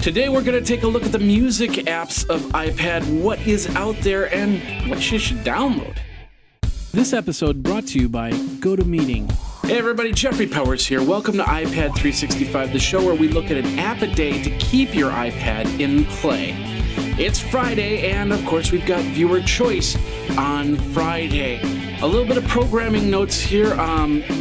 Today we're going to take a look at the music apps of iPad, what is out there, and what you should download. This episode brought to you by GoToMeeting. Hey everybody, Jeffrey Powers here. Welcome to iPad 365, the show where we look at an app a day to keep your iPad in play. It's Friday, and of course we've got viewer choice on Friday. A little bit of programming notes here.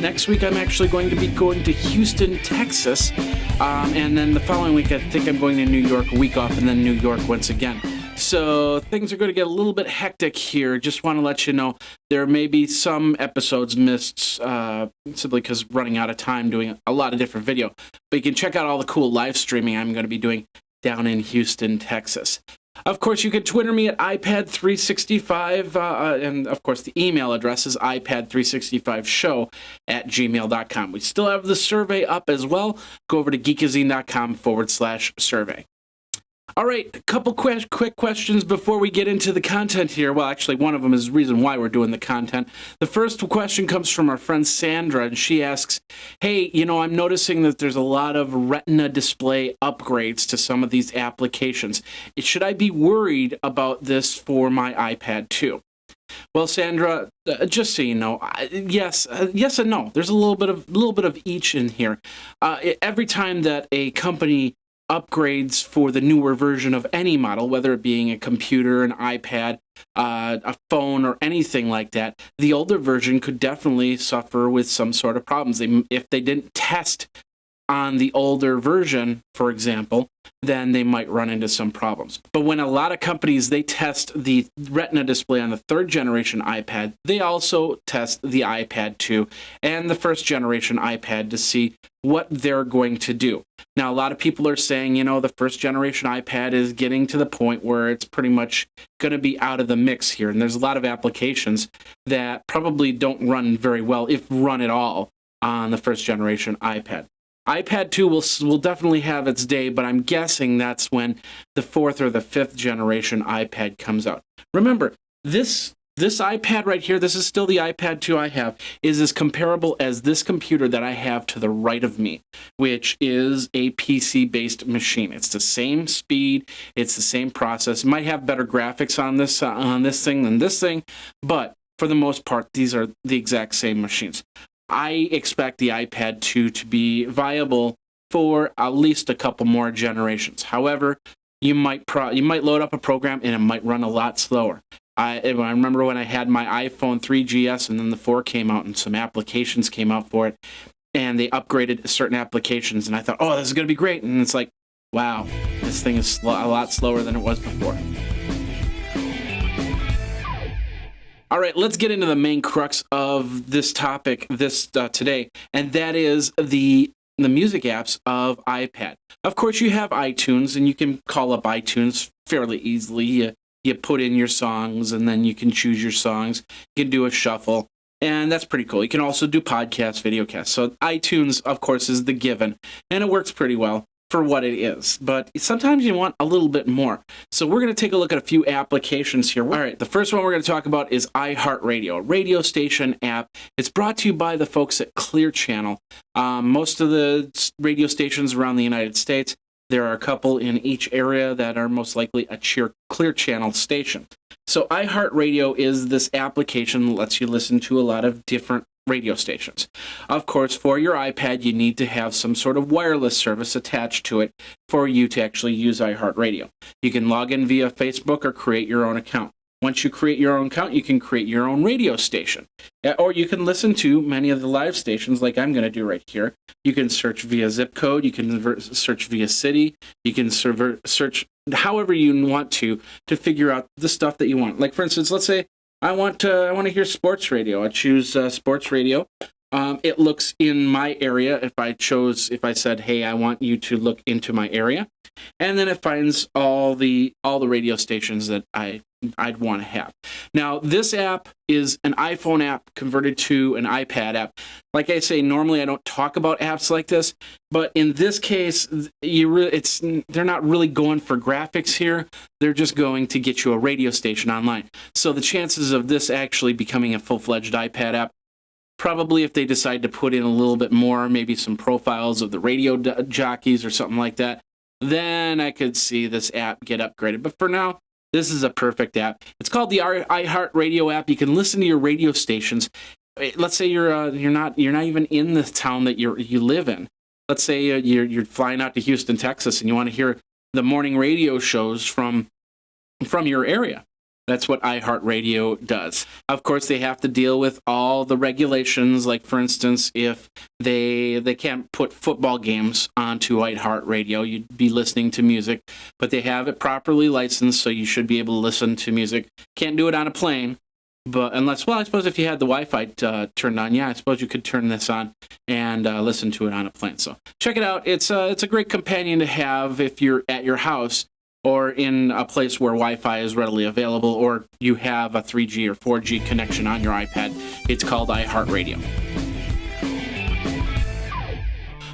Next week I'm actually going to be going to Houston, Texas, and then the following week I think I'm going to New York, a week off, and then New York once again. So things are going to get a little bit hectic here. Just want to let you know there may be some episodes missed simply because running out of time doing a lot of different video. But you can check out all the cool live streaming I'm going to be doing down in Houston, Texas. Of course, you can Twitter me at iPad365, and of course the email address is iPad365show@gmail.com. We still have the survey up as well. Go over to Geekazine.com/survey. All right, a couple quick questions before we get into the content here. Well, actually, one of them is the reason why we're doing the content. The first question comes from our friend Sandra, and she asks, hey, I'm noticing that there's a lot of retina display upgrades to some of these applications. Should I be worried about this for my iPad 2? Well, Sandra, just so you know, yes and no. There's a little bit of each in here. Every time that a company upgrades for the newer version of any model, whether it being a computer, an iPad, a phone, or anything like that, the older version could definitely suffer with some sort of problems. If they didn't test on the older version, for example, then they might run into some problems. But when a lot of companies, they test the Retina display on the third generation iPad, they also test the iPad 2 and the first generation iPad to see what they're going to do. Now, a lot of people are saying, the first generation iPad is getting to the point where it's pretty much going to be out of the mix here. And there's a lot of applications that probably don't run very well, if run at all, on the first generation iPad. iPad 2 will definitely have its day, but I'm guessing that's when the fourth or the fifth generation iPad comes out. Remember, this iPad right here, this is still the iPad 2 I have, is as comparable as this computer that I have to the right of me, which is a PC-based machine. It's the same speed, it's the same process. It might have better graphics on this thing than this thing, but for the most part, these are the exact same machines. I expect the iPad 2 to be viable for at least a couple more generations. However, you might load up a program and it might run a lot slower. I remember when I had my iPhone 3GS and then the 4 came out and some applications came out for it and they upgraded certain applications and I thought, oh, this is going to be great. And it's like, wow, this thing is a lot slower than it was before. All right, let's get into the main crux of this topic today, and that is the music apps of iPad. Of course, you have iTunes, and you can call up iTunes fairly easily. You put in your songs, and then you can choose your songs. You can do a shuffle, and that's pretty cool. You can also do podcasts, videocasts. So iTunes, of course, is the given, and it works pretty well for what it is, but sometimes you want a little bit more. So we're going to take a look at a few applications here. All right, the first one we're going to talk about is iHeartRadio, a radio station app. It's brought to you by the folks at Clear Channel. Most of the radio stations around the United States, there are a couple in each area that are most likely a Clear Channel station. So iHeartRadio is this application that lets you listen to a lot of different radio stations. Of course, for your iPad, you need to have some sort of wireless service attached to it for you to actually use iHeartRadio. You can log in via Facebook or create your own account. Once you create your own account, you can create your own radio station. Or you can listen to many of the live stations like I'm going to do right here. You can search via zip code. You can search via city. You can search however you want to figure out the stuff that you want. Like, for instance, let's say I want to hear sports radio. I choose sports radio. It looks in my area. If I said, hey, I want you to look into my area, and then it finds all the radio stations that I'd want to have. Now, this app is an iPhone app converted to an iPad app. Like I say, normally I don't talk about apps like this, but in this case, they're not really going for graphics here. They're just going to get you a radio station online. So the chances of this actually becoming a full-fledged iPad app, probably if they decide to put in a little bit more, maybe some profiles of the radio jockeys or something like that, then I could see this app get upgraded. But for now, this is a perfect app. It's called the iHeartRadio app. You can listen to your radio stations. Let's say you're not even in the town that you live in. Let's say you're flying out to Houston, Texas, and you want to hear the morning radio shows from your area. That's what iHeartRadio does. Of course, they have to deal with all the regulations. Like, for instance, if they can't put football games onto iHeartRadio, you'd be listening to music. But they have it properly licensed, so you should be able to listen to music. Can't do it on a plane. But unless, I suppose if you had the Wi-Fi turned on, I suppose you could turn this on and listen to it on a plane. So check it out. It's a great companion to have if you're at your house or in a place where Wi-Fi is readily available, or you have a 3G or 4G connection on your iPad. It's called iHeartRadio.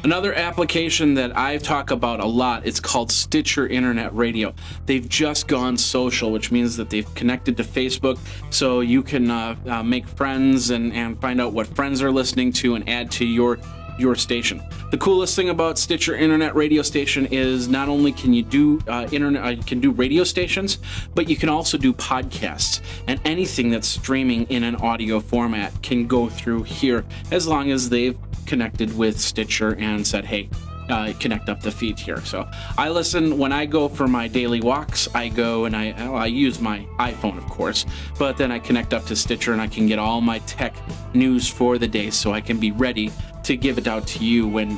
Another application that I talk about a lot, it's called Stitcher Internet Radio. They've just gone social, which means that they've connected to Facebook, so you can make friends and find out what friends are listening to and add to your station. The coolest thing about Stitcher Internet Radio Station is not only can you do you can do radio stations, but you can also do podcasts. And anything that's streaming in an audio format can go through here as long as they've connected with Stitcher and said, hey, connect up the feed here. So I listen when I go for my daily walks. I go and I use my iPhone, of course, but then I connect up to Stitcher and I can get all my tech news for the day, so I can be ready to give it out to you when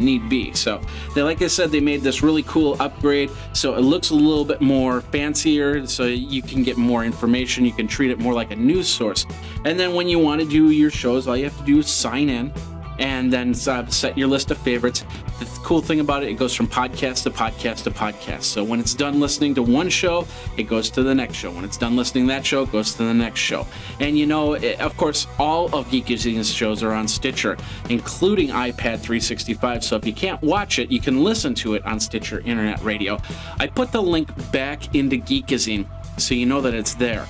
need be. So like I said, they made this really cool upgrade, so it looks a little bit more fancier, so you can get more information. You can treat it more like a news source. And then when you want to do your shows, all you have to do is sign in and then set your list of favorites. The cool thing about it, it goes from podcast to podcast to podcast. So when it's done listening to one show, it goes to the next show. When it's done listening to that show, it goes to the next show. And of course, all of Geekazine's shows are on Stitcher, including iPad 365. So if you can't watch it, you can listen to it on Stitcher Internet Radio. I put the link back into Geekazine, so you know that it's there.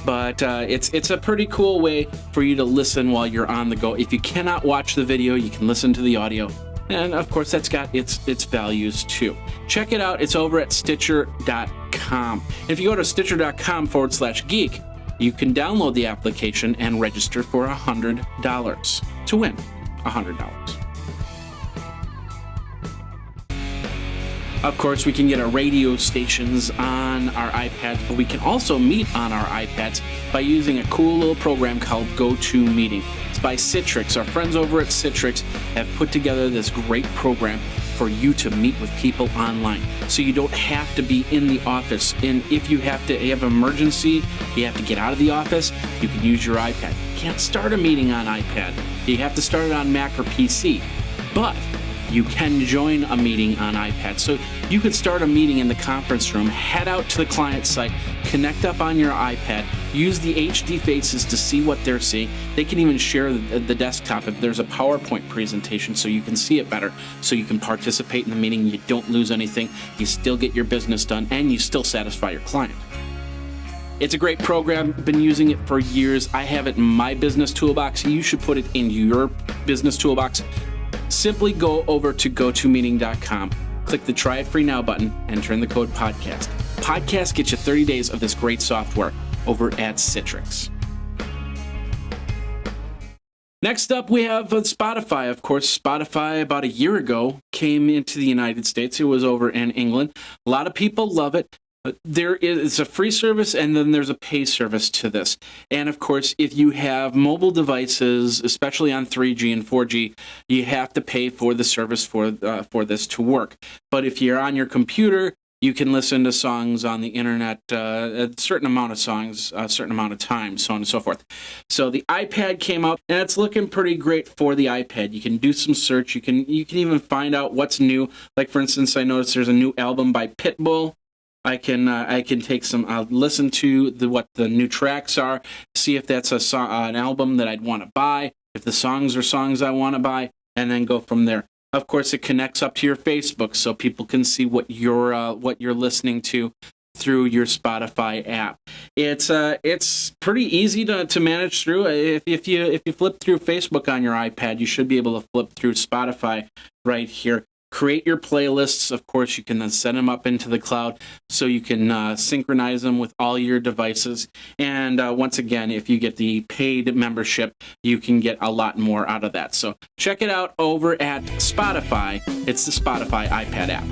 But it's a pretty cool way for you to listen while you're on the go. If you cannot watch the video, you can listen to the audio. And of course, that's got its values too. Check it out. It's over at Stitcher.com. If you go to Stitcher.com/geek, you can download the application and register for $100 to win $100. Of course, we can get our radio stations on our iPads, but we can also meet on our iPads by using a cool little program called GoToMeeting. It's by Citrix. Our friends over at Citrix have put together this great program for you to meet with people online. So you don't have to be in the office. And if you have an emergency, you have to get out of the office, you can use your iPad. You can't start a meeting on iPad. You have to start it on Mac or PC. But you can join a meeting on iPad. So you could start a meeting in the conference room, head out to the client site, connect up on your iPad, use the HD faces to see what they're seeing. They can even share the desktop if there's a PowerPoint presentation so you can see it better, so you can participate in the meeting. You don't lose anything. You still get your business done, and you still satisfy your client. It's a great program. Been using it for years. I have it in my business toolbox. You should put it in your business toolbox. Simply go over to GoToMeeting.com, click the Try It Free Now button, and enter in the code PODCAST. Podcast gets you 30 days of this great software over at Citrix. Next up, we have Spotify. Of course, Spotify about a year ago came into the United States. It was over in England. A lot of people love it. It's a free service, and then there's a pay service to this. And of course, if you have mobile devices, especially on 3G and 4G, you have to pay for the service for this to work. But if you're on your computer, you can listen to songs on the internet, a certain amount of songs, a certain amount of time, so on and so forth. So the iPad came out, and it's looking pretty great for the iPad. You can do some search. You can even find out what's new. Like, for instance, I noticed there's a new album by Pitbull. I can take some listen to what the new tracks are, see if that's an album that I'd want to buy, if the songs are songs I want to buy, and then go from there. Of course, it connects up to your Facebook, so people can see what you're listening to through your Spotify app. It's pretty easy to manage through. If you flip through Facebook on your iPad, you should be able to flip through Spotify right here. create your playlists. Of course, you can then send them up into the cloud so you can synchronize them with all your devices. And once again, if you get the paid membership, you can get a lot more out of that. So check it out over at Spotify. It's the Spotify iPad app.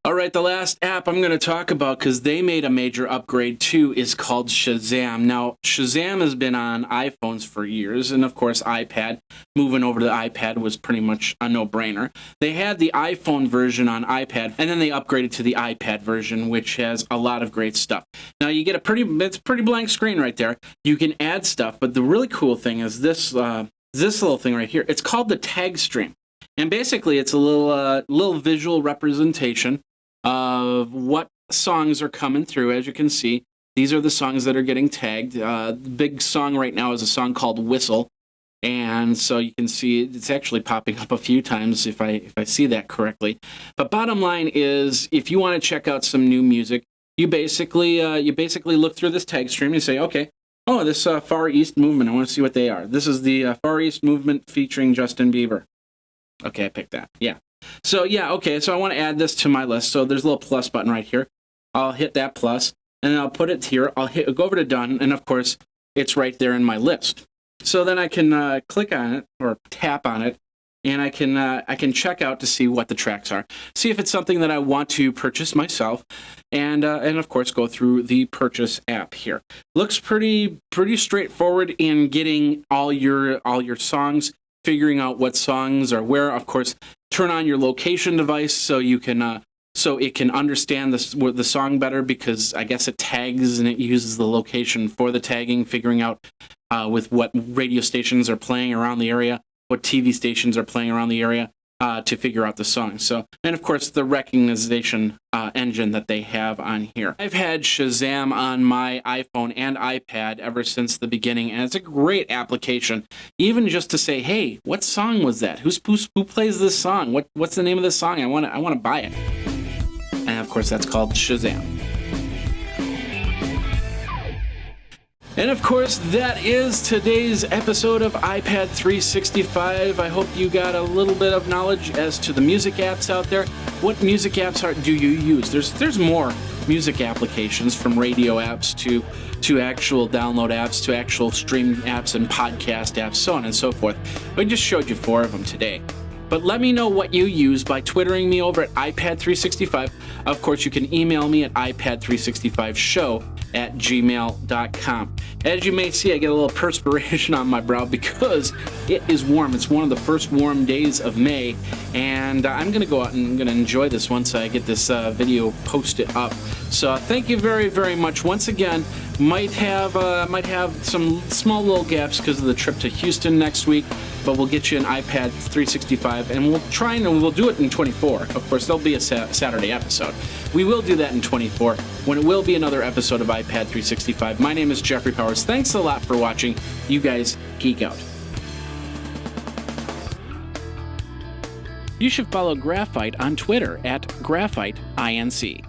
All right, the last app I'm going to talk about, because they made a major upgrade too, is called Shazam. Now, Shazam has been on iPhones for years, and of course, iPad. Moving over to the iPad was pretty much a no-brainer. They had the iPhone version on iPad, and then they upgraded to the iPad version, which has a lot of great stuff. Now, you get it's a pretty blank screen right there. You can add stuff, but the really cool thing is this little thing right here. It's called the tag stream, and basically, it's a little visual representation of what songs are coming through. As you can see, these are the songs that are getting tagged. The big song right now is a song called Whistle, and so you can see it's actually popping up a few times if I see that correctly. But bottom line is, if you want to check out some new music, you basically look through this tag stream and you say, okay, oh, this Far East movement, I want to see what they are. This is the Far East movement featuring Justin Bieber. Okay, I picked that. Yeah. So yeah, okay, so I want to add this to my list. So there's a little plus button right here. I'll hit that plus, and then I'll put it here. I'll go over to done, and of course, it's right there in my list. So then I can click on it or tap on it, and I can check out to see what the tracks are. See if it's something that I want to purchase myself, and of course go through the purchase app here. Looks pretty straightforward in getting all your songs, figuring out what songs are where. Of course, turn on your location device so you can so it can understand the song better, because I guess it tags and it uses the location for the tagging, figuring out with what radio stations are playing around the area, what TV stations are playing around the area, to figure out the song. So, and of course, the recognition engine that they have on here. I've had Shazam on my iPhone and iPad ever since the beginning, and it's a great application. Even just to say, hey, what song was that? Who plays this song? What's the name of this song? I want to buy it. And of course, that's called Shazam. And of course, that is today's episode of iPad 365. I hope you got a little bit of knowledge as to the music apps out there. What music apps do you use? There's more music applications, from radio apps to actual download apps, to actual streaming apps and podcast apps, so on and so forth. I just showed you 4 of them today. But let me know what you use by twittering me over at iPad365. Of course, you can email me at iPad365show@gmail.com. As you may see, I get a little perspiration on my brow because it is warm. It's one of the first warm days of May, and I'm going to go out and I'm going to enjoy this once I get this video posted up. So thank you very, very much once again. Might have some small little gaps because of the trip to Houston next week, but we'll get you an iPad 365, and we'll do it in 24. Of course, there'll be a Saturday episode. We will do that in 24, when it will be another episode of iPad 365. My name is Jeffrey Powers. Thanks a lot for watching. You guys geek out. You should follow Graphite on Twitter at GraphiteINC.